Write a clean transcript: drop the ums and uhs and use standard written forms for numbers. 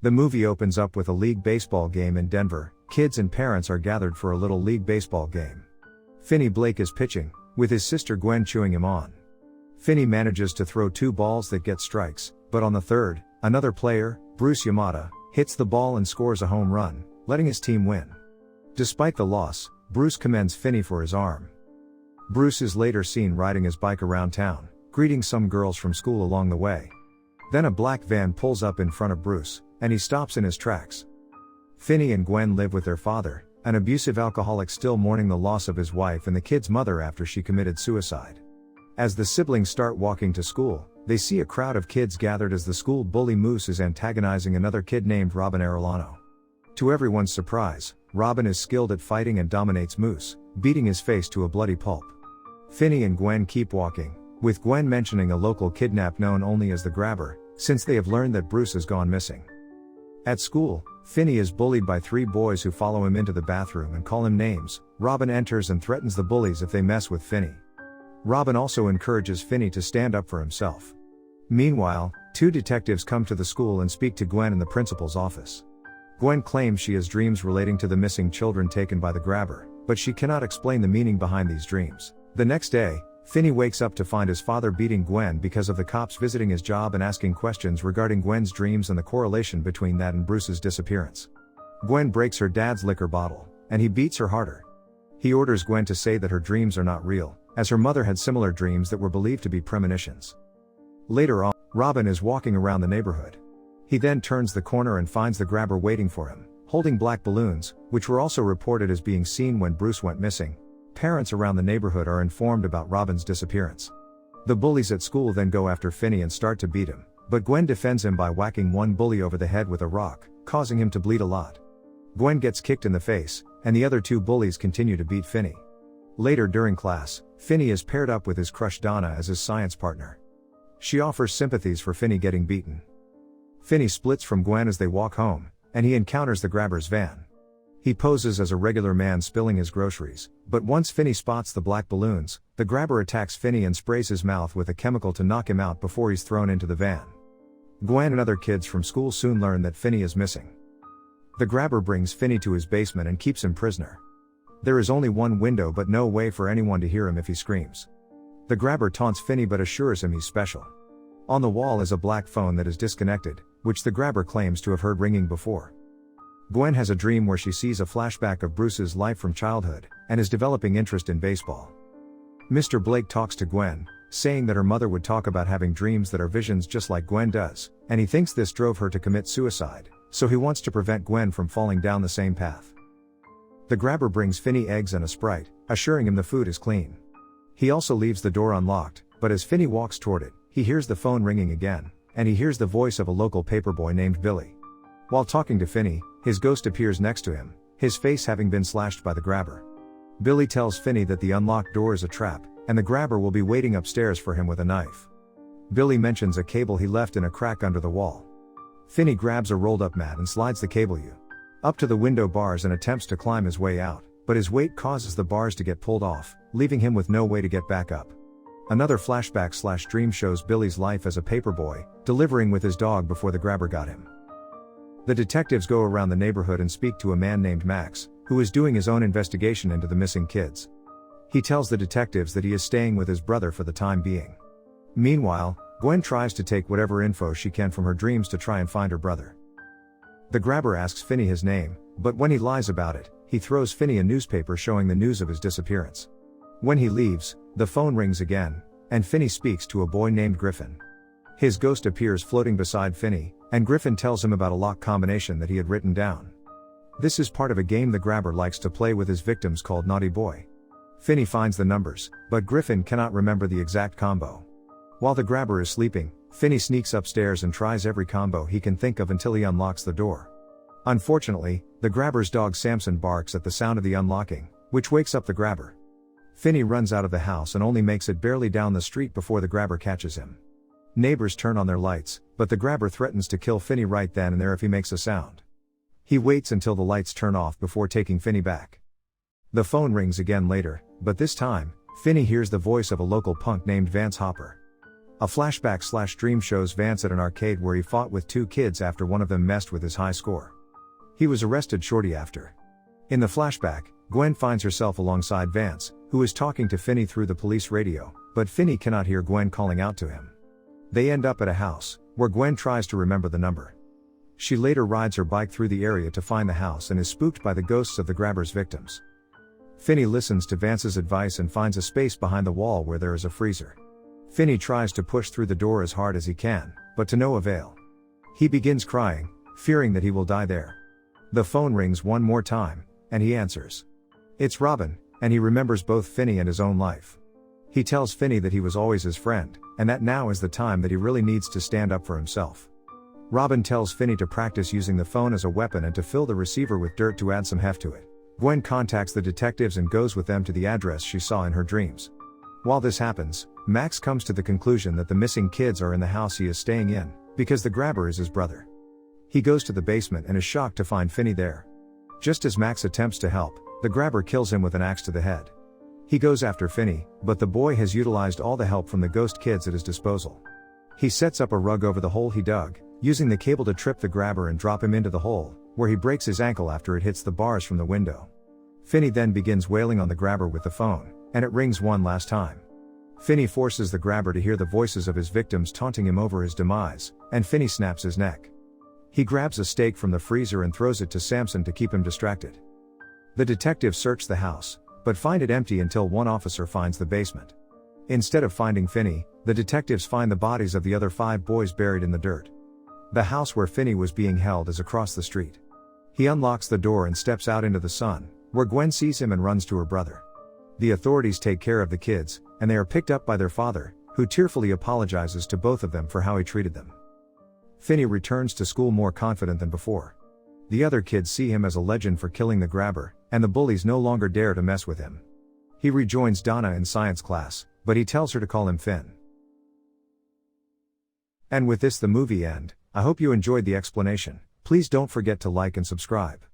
The movie opens up with a league baseball game in Denver. Kids and parents are gathered for a little league baseball game. Finney Blake is pitching, with his sister Gwen cheering him on. Finney manages to throw 2 balls that get strikes, but on the third, another player, Bruce Yamada, hits the ball and scores a home run, letting his team win. Despite the loss, Bruce commends Finney for his arm. Bruce is later seen riding his bike around town, greeting some girls from school along the way. Then a black van pulls up in front of Bruce, and he stops in his tracks. Finney and Gwen live with their father, an abusive alcoholic still mourning the loss of his wife and the kid's mother after she committed suicide. As the siblings start walking to school, they see a crowd of kids gathered as the school bully Moose is antagonizing another kid named Robin Arellano. To everyone's surprise, Robin is skilled at fighting and dominates Moose, beating his face to a bloody pulp. Finney and Gwen keep walking, with Gwen mentioning a local kidnap known only as the Grabber, since they have learned that Bruce has gone missing. At school, Finney is bullied by 3 boys who follow him into the bathroom and call him names. Robin enters and threatens the bullies if they mess with Finney. Robin also encourages Finney to stand up for himself. Meanwhile, 2 detectives come to the school and speak to Gwen in the principal's office. Gwen claims she has dreams relating to the missing children taken by the Grabber, but she cannot explain the meaning behind these dreams. The next day, Finney wakes up to find his father beating Gwen because of the cops visiting his job and asking questions regarding Gwen's dreams and the correlation between that and Bruce's disappearance. Gwen breaks her dad's liquor bottle, and he beats her harder. He orders Gwen to say that her dreams are not real, as her mother had similar dreams that were believed to be premonitions. Later on, Robin is walking around the neighborhood. He then turns the corner and finds the Grabber waiting for him, holding black balloons, which were also reported as being seen when Bruce went missing. Parents around the neighborhood are informed about Robin's disappearance. The bullies at school then go after Finney and start to beat him, but Gwen defends him by whacking one bully over the head with a rock, causing him to bleed a lot. Gwen gets kicked in the face, and the other 2 bullies continue to beat Finney. Later during class, Finney is paired up with his crush Donna as his science partner. She offers sympathies for Finney getting beaten. Finney splits from Gwen as they walk home, and he encounters the Grabber's van. He poses as a regular man spilling his groceries, but once Finney spots the black balloons, the Grabber attacks Finney and sprays his mouth with a chemical to knock him out before he's thrown into the van. Gwen and other kids from school soon learn that Finney is missing. The Grabber brings Finney to his basement and keeps him prisoner. There is only one window but no way for anyone to hear him if he screams. The Grabber taunts Finney but assures him he's special. On the wall is a black phone that is disconnected, which the Grabber claims to have heard ringing before. Gwen has a dream where she sees a flashback of Bruce's life from childhood, and is developing interest in baseball. Mr. Blake talks to Gwen, saying that her mother would talk about having dreams that are visions just like Gwen does, and he thinks this drove her to commit suicide, so he wants to prevent Gwen from falling down the same path. The Grabber brings Finney eggs and a Sprite, assuring him the food is clean. He also leaves the door unlocked, but as Finney walks toward it, he hears the phone ringing again, and he hears the voice of a local paperboy named Billy. While talking to Finney, his ghost appears next to him, his face having been slashed by the Grabber. Billy tells Finney that the unlocked door is a trap, and the Grabber will be waiting upstairs for him with a knife. Billy mentions a cable he left in a crack under the wall. Finney grabs a rolled-up mat and slides the cable up to the window bars and attempts to climb his way out, but his weight causes the bars to get pulled off, leaving him with no way to get back up. Another flashback/dream shows Billy's life as a paperboy, delivering with his dog before the Grabber got him. The detectives go around the neighborhood and speak to a man named Max, who is doing his own investigation into the missing kids. He tells the detectives that he is staying with his brother for the time being. Meanwhile, Gwen tries to take whatever info she can from her dreams to try and find her brother. The Grabber asks Finney his name, but when he lies about it, he throws Finney a newspaper showing the news of his disappearance. When he leaves, the phone rings again, and Finney speaks to a boy named Griffin. His ghost appears floating beside Finney, and Griffin tells him about a lock combination that he had written down. This is part of a game the Grabber likes to play with his victims called Naughty Boy. Finney finds the numbers, but Griffin cannot remember the exact combo. While the Grabber is sleeping, Finney sneaks upstairs and tries every combo he can think of until he unlocks the door. Unfortunately, the Grabber's dog Samson barks at the sound of the unlocking, which wakes up the Grabber. Finney runs out of the house and only makes it barely down the street before the Grabber catches him. Neighbors turn on their lights, but the Grabber threatens to kill Finney right then and there if he makes a sound. He waits until the lights turn off before taking Finney back. The phone rings again later, but this time, Finney hears the voice of a local punk named Vance Hopper. A flashback/dream shows Vance at an arcade where he fought with two kids after one of them messed with his high score. He was arrested shortly after. In the flashback, Gwen finds herself alongside Vance, who is talking to Finney through the police radio, but Finney cannot hear Gwen calling out to him. They end up at a house, where Gwen tries to remember the number. She later rides her bike through the area to find the house and is spooked by the ghosts of the grabber's victims. Finney listens to Vance's advice and finds a space behind the wall where there is a freezer. Finney tries to push through the door as hard as he can, but to no avail. He begins crying, fearing that he will die there. The phone rings one more time, and he answers. It's Robin, and he remembers both Finney and his own life. He tells Finney that he was always his friend, and that now is the time that he really needs to stand up for himself. Robin tells Finney to practice using the phone as a weapon and to fill the receiver with dirt to add some heft to it. Gwen contacts the detectives and goes with them to the address she saw in her dreams. While this happens, Max comes to the conclusion that the missing kids are in the house he is staying in, because the grabber is his brother. He goes to the basement and is shocked to find Finney there. Just as Max attempts to help, the grabber kills him with an axe to the head. He goes after Finney, but the boy has utilized all the help from the ghost kids at his disposal. He sets up a rug over the hole he dug, using the cable to trip the grabber and drop him into the hole, where he breaks his ankle after it hits the bars from the window. Finney then begins wailing on the grabber with the phone, and it rings one last time. Finney forces the grabber to hear the voices of his victims taunting him over his demise, and Finney snaps his neck. He grabs a steak from the freezer and throws it to Samson to keep him distracted. The detectives search the house, but find it empty until one officer finds the basement. Instead of finding Finney, the detectives find the bodies of the other 5 boys buried in the dirt. The house where Finney was being held is across the street. He unlocks the door and steps out into the sun, where Gwen sees him and runs to her brother. The authorities take care of the kids, and they are picked up by their father, who tearfully apologizes to both of them for how he treated them. Finney returns to school more confident than before. The other kids see him as a legend for killing the grabber, and the bullies no longer dare to mess with him. He rejoins Donna in science class, but he tells her to call him Finn. And with this the movie end. I hope you enjoyed the explanation. Please don't forget to like and subscribe.